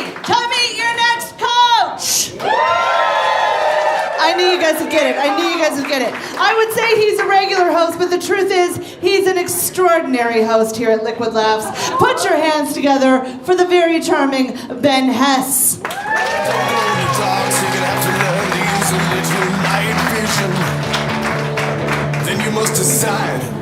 ready to meet your next coach. I knew you guys would get it. I would say he's a regular host, but the truth is, he's an extraordinary host here at Liquid Laughs. Put your hands together for the very charming Ben Hess. Then you must decide.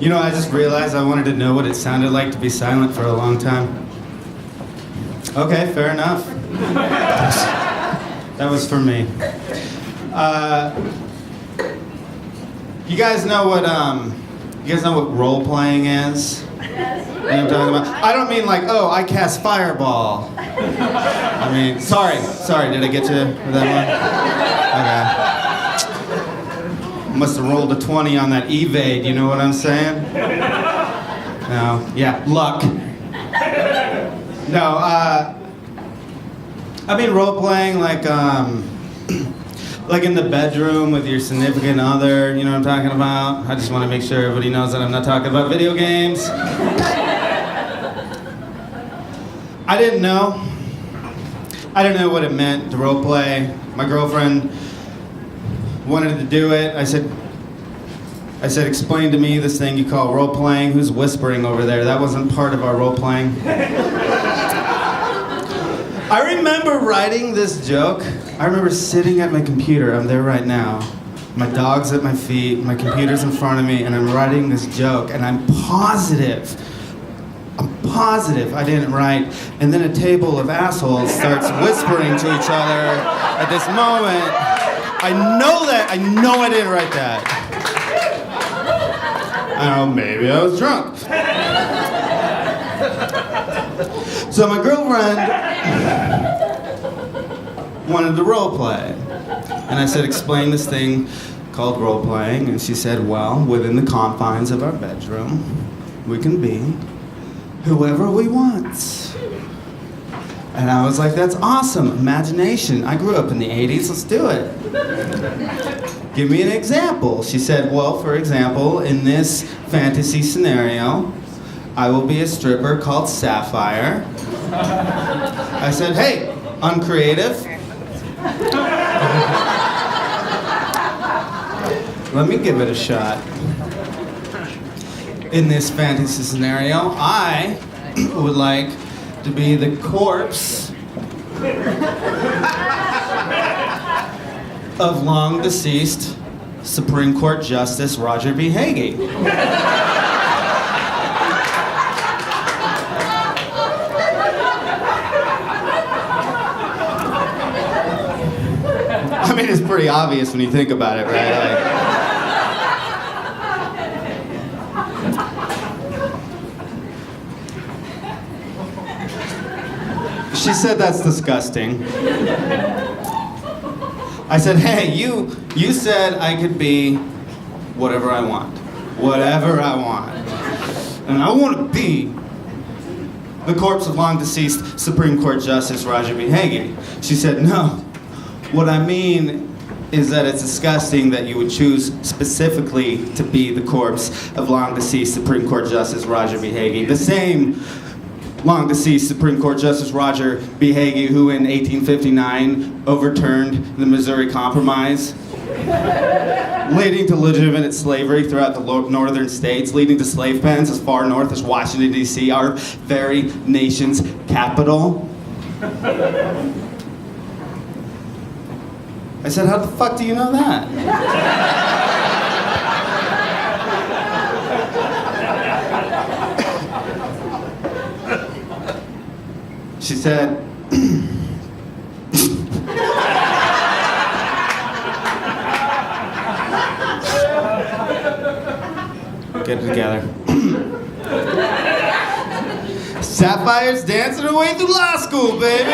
You know, I just realized I wanted to know what it sounded like to be silent for a long time. Okay, fair enough. That was for me. You guys know what role playing is? You know what I'm talking about? I don't mean like, oh, I cast fireball. I mean, sorry, did I get you with that one? Okay. Must have rolled a 20 on that evade, you know what I'm saying? No, yeah, luck. No, I mean role playing like in the bedroom with your significant other, you know what I'm talking about? I just want to make sure everybody knows that I'm not talking about video games. I didn't know what it meant to role play. My girlfriend wanted to do it. I said, explain to me this thing you call role playing. Who's whispering over there? That wasn't part of our role playing. I remember writing this joke. I remember sitting at my computer. I'm there right now. My dog's at my feet, my computer's in front of me, and I'm writing this joke, and I'm positive I didn't write. And then a table of assholes starts whispering to each other at this moment. I know I didn't write that. I don't know, maybe I was drunk. So my girlfriend wanted to role play. And I said, explain this thing called role playing. And she said, well, within the confines of our bedroom, we can be whoever we want. And I was like, that's awesome, imagination. I grew up in the 80s, let's do it. Give me an example. She said, well, for example, in this fantasy scenario, I will be a stripper called Sapphire. I said, hey, uncreative. Let me give it a shot. In this fantasy scenario, I would like to be the corpse of long deceased Supreme Court Justice Roger B. Hagee. I mean, it's pretty obvious when you think about it, right? She said that's disgusting. I said, hey, you said I could be whatever I want. Whatever I want. And I want to be the corpse of long deceased Supreme Court Justice Roger B. Hagee. She said, no. What I mean is that it's disgusting that you would choose specifically to be the corpse of long deceased Supreme Court Justice Roger B. Hagee. The same long deceased Supreme Court Justice Roger B. Hagee, who in 1859 overturned the Missouri Compromise, leading to legitimate slavery throughout the northern states, leading to slave pens as far north as Washington, D.C., our very nation's capital. I said, how the fuck do you know that? She said, get it together. Sapphire's dancing her way through law school, baby.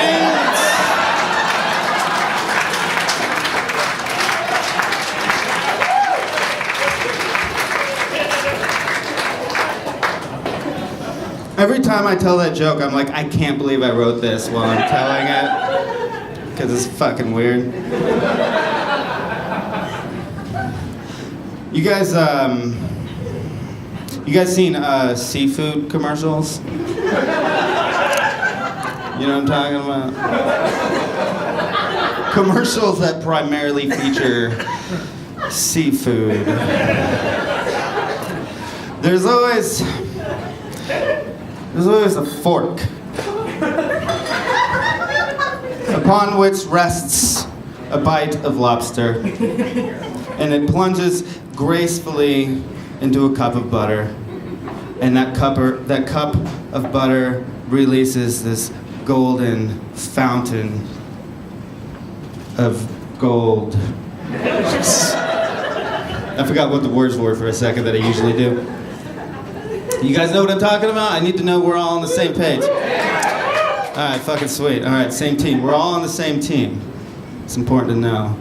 Every time I tell that joke, I'm like, I can't believe I wrote this while I'm telling it. Because it's fucking weird. You guys seen seafood commercials? You know what I'm talking about? Commercials that primarily feature seafood. There's always a fork upon which rests a bite of lobster, and it plunges gracefully into a cup of butter, and that cup of butter releases this golden fountain of gold. I forgot what the words were for a second that I usually do. You guys know what I'm talking about? I need to know we're all on the same page. All right, fucking sweet. All right, same team. We're all on the same team. It's important to know.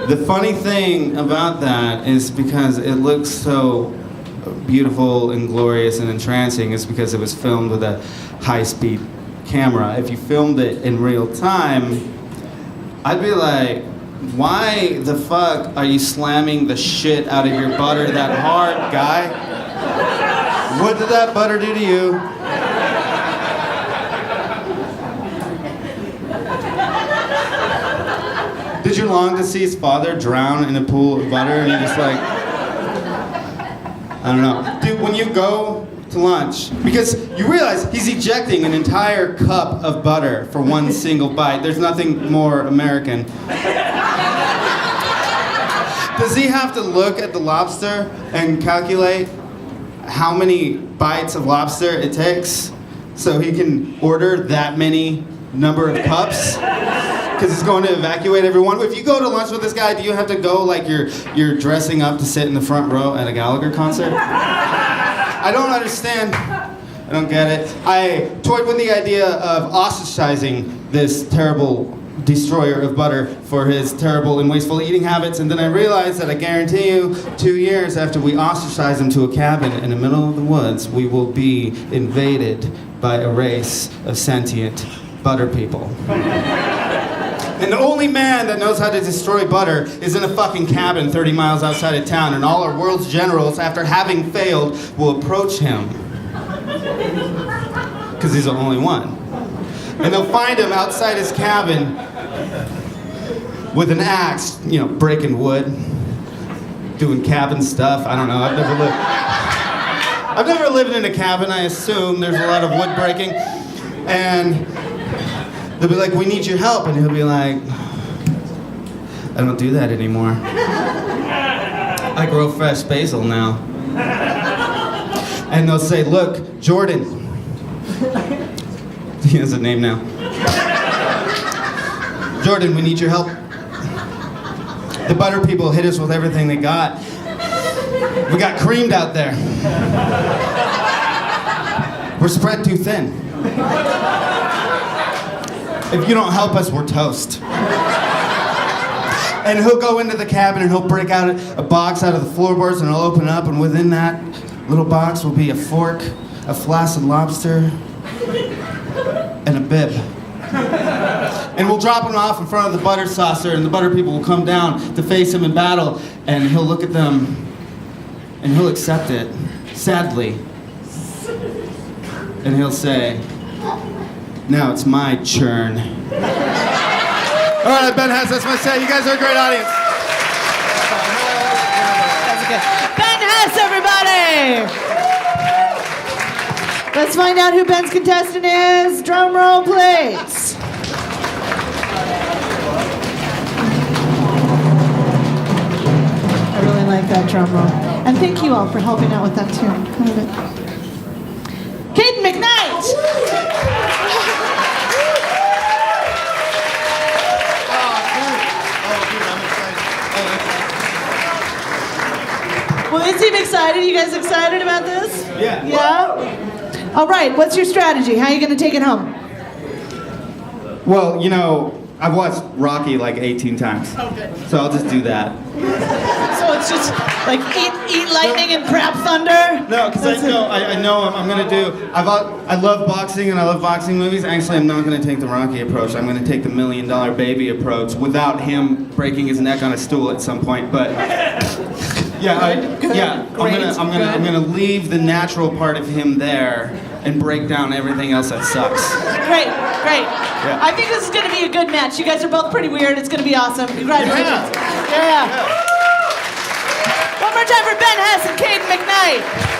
The funny thing about that is because it looks so beautiful and glorious and entrancing is because it was filmed with a high-speed camera. If you filmed it in real time, I'd be like, why the fuck are you slamming the shit out of your butter that hard, guy? What did that butter do to you? Did your long-deceased father drown in a pool of butter and you're just like, I don't know. Dude, when you go to lunch, because you realize he's ejecting an entire cup of butter for one single bite. There's nothing more American. Does he have to look at the lobster and calculate how many bites of lobster it takes so he can order that many number of cups? Because he's going to evacuate everyone. If you go to lunch with this guy, do you have to go like you're dressing up to sit in the front row at a Gallagher concert? I don't understand. I don't get it. I toyed with the idea of ostracizing this terrible destroyer of butter for his terrible and wasteful eating habits, and then I realized that I guarantee you 2 years after we ostracize him to a cabin in the middle of the woods, we will be invaded by a race of sentient butter people. And the only man that knows how to destroy butter is in a fucking cabin 30 miles outside of town, and all our world's generals, after having failed, will approach him. Because he's the only one. And they'll find him outside his cabin with an axe, you know, breaking wood, doing cabin stuff. I don't know, I've never lived in a cabin. I assume there's a lot of wood breaking. And they'll be like, we need your help. And he'll be like, I don't do that anymore. I grow fresh basil now. And they'll say, look, Jordan. He has a name now. Jordan, we need your help. The butter people hit us with everything they got. We got creamed out there. We're spread too thin. If you don't help us, we're toast. And he'll go into the cabin and he'll break out a box out of the floorboards and he'll open up, and within that little box will be a fork, a flaccid lobster, and a bib. And we'll drop him off in front of the butter saucer, and the butter people will come down to face him in battle, and he'll look at them and he'll accept it, sadly. And he'll say, now it's my churn. All right, Ben Hess, that's my set. You guys are a great audience. That's good. Ben Hess, everybody! Let's find out who Ben's contestant is. Drum roll, please. I really like that drum roll. And thank you all for helping out with that too. Caden McKnight! Well, they seem excited. You guys excited about this? Yeah. Yeah? All right, what's your strategy? How are you going to take it home? Well, you know, I've watched Rocky like 18 times. Oh, good. So I'll just do that. So it's just like eat lightning and crap thunder? No, because I know I'm going to do, I love boxing and I love boxing movies. Actually, I'm not going to take the Rocky approach. I'm going to take the $1 Million Baby approach without him breaking his neck on a stool at some point. But Yeah. I'm gonna leave the natural part of him there and break down everything else that sucks. Great. Yeah. I think this is gonna be a good match. You guys are both pretty weird. It's gonna be awesome. Congratulations. Yeah. One more time for Ben Hess and Caden McKnight.